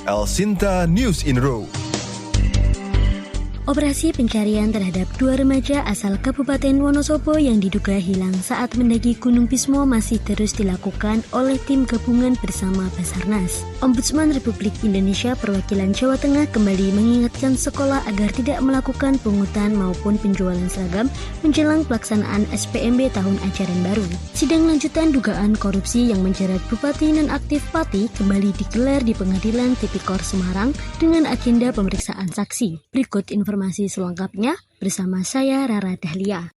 El Sinta News in Row. Operasi pencarian terhadap 2 remaja asal Kabupaten Wonosobo yang diduga hilang saat mendaki Gunung Bismo masih terus dilakukan oleh tim gabungan bersama Basarnas. Ombudsman Republik Indonesia Perwakilan Jawa Tengah kembali mengingatkan sekolah agar tidak melakukan pungutan maupun penjualan seragam menjelang pelaksanaan SPMB tahun ajaran baru. Sidang lanjutan dugaan korupsi yang menjerat Bupati nonaktif Pati kembali digelar di Pengadilan Tipikor Semarang dengan agenda pemeriksaan saksi. Berikut informasi selengkapnya bersama saya Rara Dahlia.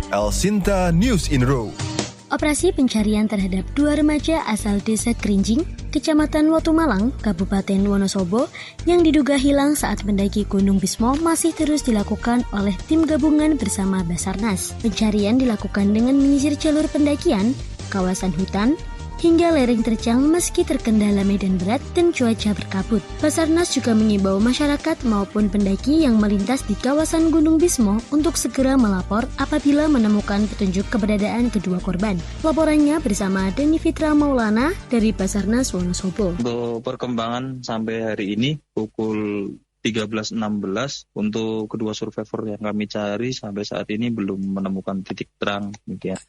El Sinta News in Row. Operasi pencarian terhadap 2 remaja asal Desa Kerinjing, Kecamatan Watumalang, Kabupaten Wonosobo yang diduga hilang saat mendaki Gunung Bismo masih terus dilakukan oleh tim gabungan bersama Basarnas. Pencarian dilakukan dengan menyisir jalur pendakian, kawasan hutan, hingga lereng terjang meski terkendala medan berat dan cuaca berkabut. Basarnas juga mengimbau masyarakat maupun pendaki yang melintas di kawasan Gunung Bismo untuk segera melapor apabila menemukan petunjuk keberadaan kedua korban. Laporannya bersama Deni Fitra Maulana dari Basarnas Wonosobo. Untuk perkembangan sampai hari ini pukul 13.16 untuk kedua survivor yang kami cari sampai saat ini belum menemukan titik terang.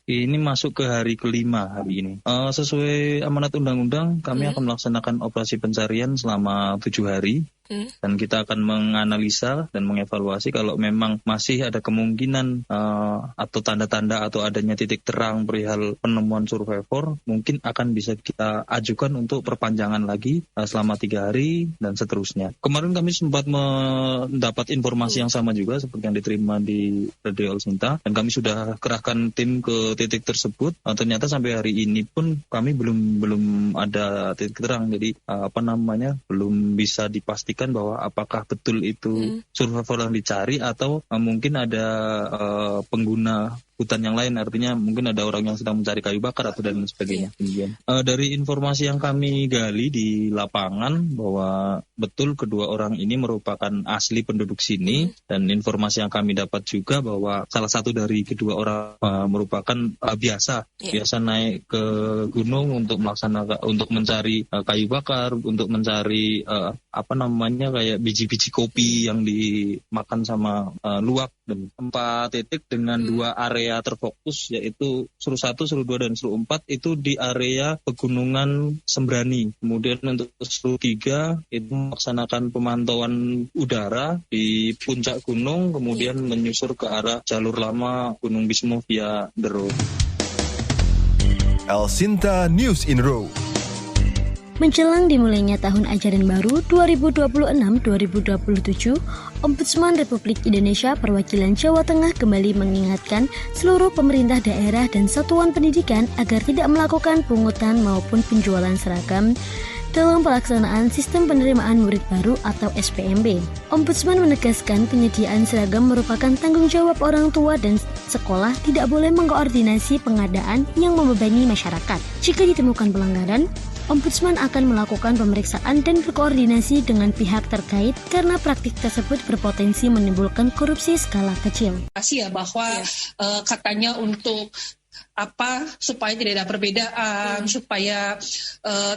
Ini masuk ke hari kelima hari ini. Sesuai amanat undang-undang kami akan melaksanakan operasi pencarian selama 7 hari. Dan kita akan menganalisa dan mengevaluasi kalau memang masih ada kemungkinan atau tanda-tanda atau adanya titik terang perihal penemuan survivor, mungkin akan bisa kita ajukan untuk perpanjangan lagi selama 3 hari dan seterusnya. Kemarin kami sempat mendapat informasi yang sama juga seperti yang diterima di Radio El Sinta, dan kami sudah kerahkan tim ke titik tersebut. Ternyata sampai hari ini pun kami belum ada titik terang, jadi belum bisa dipastikan bahwa apakah betul itu survivor yang dicari atau mungkin ada pengguna hutan yang lain, artinya mungkin ada orang yang sedang mencari kayu bakar atau dan sebagainya. Dari informasi yang kami gali di lapangan bahwa betul kedua orang ini merupakan asli penduduk sini, dan informasi yang kami dapat juga bahwa salah satu dari kedua orang merupakan biasa naik ke gunung untuk mencari kayu bakar, untuk mencari kayak biji-biji kopi yang dimakan sama luwak. Dan 4 titik dengan 2 area terfokus, yaitu Seru 1, Seru 2, dan Seru 4 itu di area pegunungan Sembrani. Kemudian untuk Seru 3 itu melaksanakan pemantauan udara di puncak gunung, kemudian menyusur ke arah jalur lama Gunung Bismo via The Road. El Sinta News in Row. Menjelang dimulainya tahun ajaran baru 2026-2027, Ombudsman Republik Indonesia Perwakilan Jawa Tengah kembali mengingatkan seluruh pemerintah daerah dan satuan pendidikan agar tidak melakukan pungutan maupun penjualan seragam dalam pelaksanaan sistem penerimaan murid baru atau SPMB. Ombudsman menegaskan penyediaan seragam merupakan tanggung jawab orang tua dan sekolah tidak boleh mengkoordinasi pengadaan yang membebani masyarakat. Jika ditemukan pelanggaran, Ombudsman akan melakukan pemeriksaan dan berkoordinasi dengan pihak terkait karena praktik tersebut berpotensi menimbulkan korupsi skala kecil. Bahwa katanya untuk supaya tidak ada perbedaan, supaya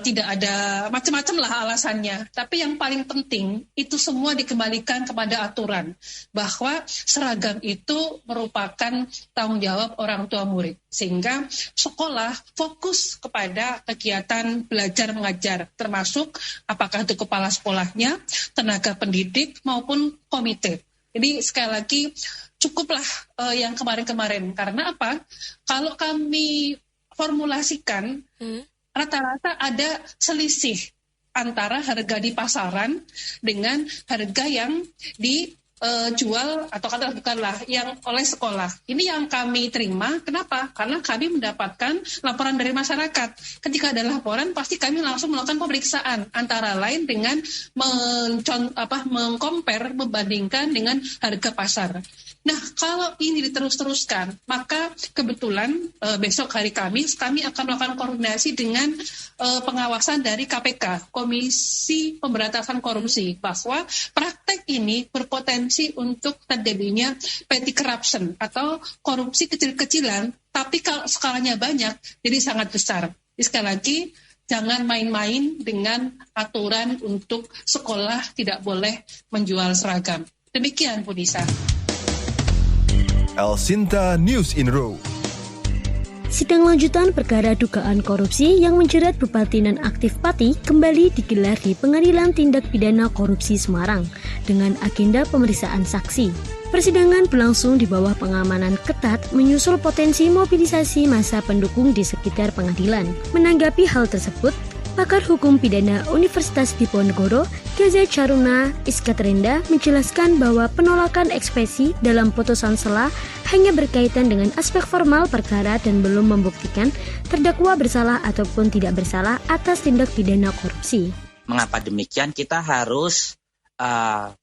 tidak ada macam-macam lah alasannya. Tapi yang paling penting itu semua dikembalikan kepada aturan bahwa seragam itu merupakan tanggung jawab orang tua murid, sehingga sekolah fokus kepada kegiatan belajar mengajar, termasuk apakah itu kepala sekolahnya, tenaga pendidik maupun komite. Jadi sekali lagi cukuplah yang kemarin-kemarin. Karena apa? Kalau kami formulasikan, rata-rata ada selisih antara harga di pasaran dengan harga yang dijual atau katakanlah yang oleh sekolah. Ini yang kami terima. Kenapa? Karena kami mendapatkan laporan dari masyarakat. Ketika ada laporan, pasti kami langsung melakukan pemeriksaan. Antara lain dengan mengcompare, membandingkan dengan harga pasar. Nah, kalau ini diterus-teruskan, maka kebetulan besok hari Kamis kami akan melakukan koordinasi dengan pengawasan dari KPK, Komisi Pemberantasan Korupsi, bahwa praktek ini berpotensi untuk terjadinya petty corruption atau korupsi kecil-kecilan, tapi kalau skalanya banyak, jadi sangat besar. Sekali lagi, jangan main-main dengan aturan untuk sekolah tidak boleh menjual seragam. Demikian, Bu Nisa. El Sinta News in Row. Sidang lanjutan perkara dugaan korupsi yang menjerat Bupati Nonaktif Pati kembali digelar di Pengadilan Tindak Pidana Korupsi Semarang dengan agenda pemeriksaan saksi. Persidangan berlangsung di bawah pengamanan ketat menyusul potensi mobilisasi massa pendukung di sekitar pengadilan. Menanggapi hal tersebut, pakar hukum pidana Universitas Diponegoro, Geza Charuna Iskatrenda menjelaskan bahwa penolakan ekspresi dalam putusan sela hanya berkaitan dengan aspek formal perkara dan belum membuktikan terdakwa bersalah ataupun tidak bersalah atas tindak pidana korupsi. Mengapa demikian? Kita harus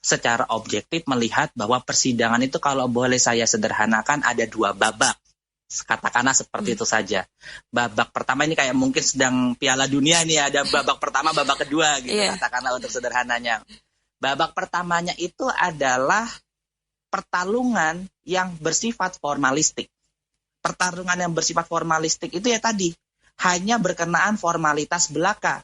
secara objektif melihat bahwa persidangan itu kalau boleh saya sederhanakan ada 2 babak. Katakanlah seperti itu saja. Babak pertama ini kayak mungkin sedang Piala Dunia nih, ada babak pertama, babak kedua gitu. Katakanlah untuk sederhananya. Babak pertamanya itu adalah pertarungan yang bersifat formalistik. Pertarungan yang bersifat formalistik itu ya tadi hanya berkenaan formalitas belaka.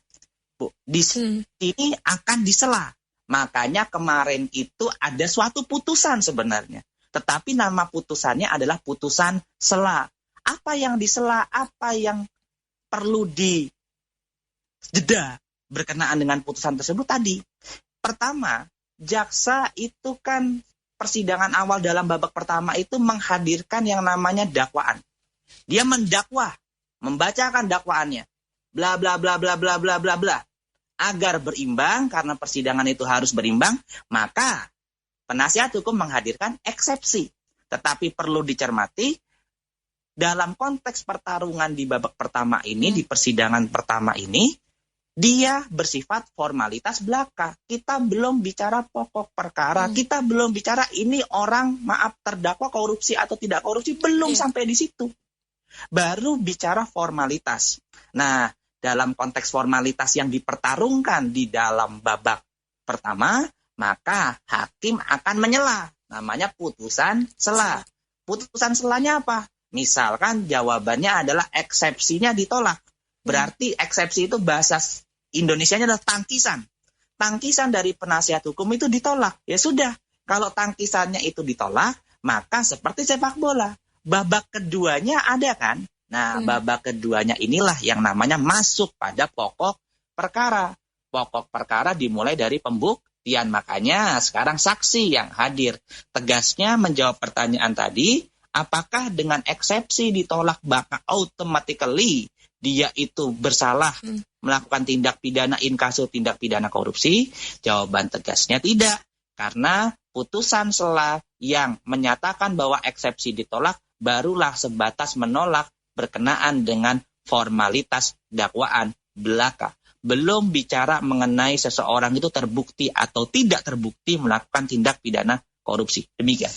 Bu, di sini akan disela. Makanya kemarin itu ada suatu putusan sebenarnya. Tetapi nama putusannya adalah putusan sela. Apa yang disela, apa yang perlu dijeda berkenaan dengan putusan tersebut tadi. Pertama, jaksa itu kan persidangan awal dalam babak pertama itu menghadirkan yang namanya dakwaan. Dia mendakwa, membacakan dakwaannya. Bla bla bla bla bla bla bla bla. Agar berimbang, karena persidangan itu harus berimbang, maka penasihat hukum menghadirkan eksepsi. Tetapi perlu dicermati, dalam konteks pertarungan di babak pertama ini, di persidangan pertama ini, dia bersifat formalitas belaka. Kita belum bicara pokok perkara, kita belum bicara ini orang, terdakwa korupsi atau tidak korupsi, belum sampai di situ. Baru bicara formalitas. Nah, dalam konteks formalitas yang dipertarungkan di dalam babak pertama, maka hakim akan menyela. Namanya putusan sela. Putusan selanya apa? Misalkan jawabannya adalah eksepsinya ditolak. Berarti eksepsi itu bahasa Indonesianya adalah tangkisan. Tangkisan dari penasihat hukum itu ditolak. Ya sudah, kalau tangkisannya itu ditolak, maka seperti sepak bola. Babak keduanya ada kan? Nah, babak keduanya inilah yang namanya masuk pada pokok perkara. Pokok perkara dimulai dari pembuktian. Makanya sekarang saksi yang hadir. Tegasnya menjawab pertanyaan tadi, apakah dengan eksepsi ditolak maka automatically dia itu bersalah melakukan tindak pidana inkasu tindak pidana korupsi? Jawaban tegasnya tidak. Karena putusan sela yang menyatakan bahwa eksepsi ditolak barulah sebatas menolak berkenaan dengan formalitas dakwaan belaka. Belum bicara mengenai seseorang itu terbukti atau tidak terbukti melakukan tindak pidana korupsi. Demikian.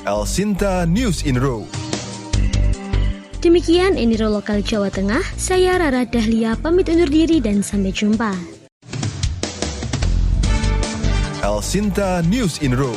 El Sinta News in Row. Demikian Eniro Lokal Jawa Tengah. Saya Rara Dahlia pamit undur diri dan sampai jumpa. El Sinta News in Row.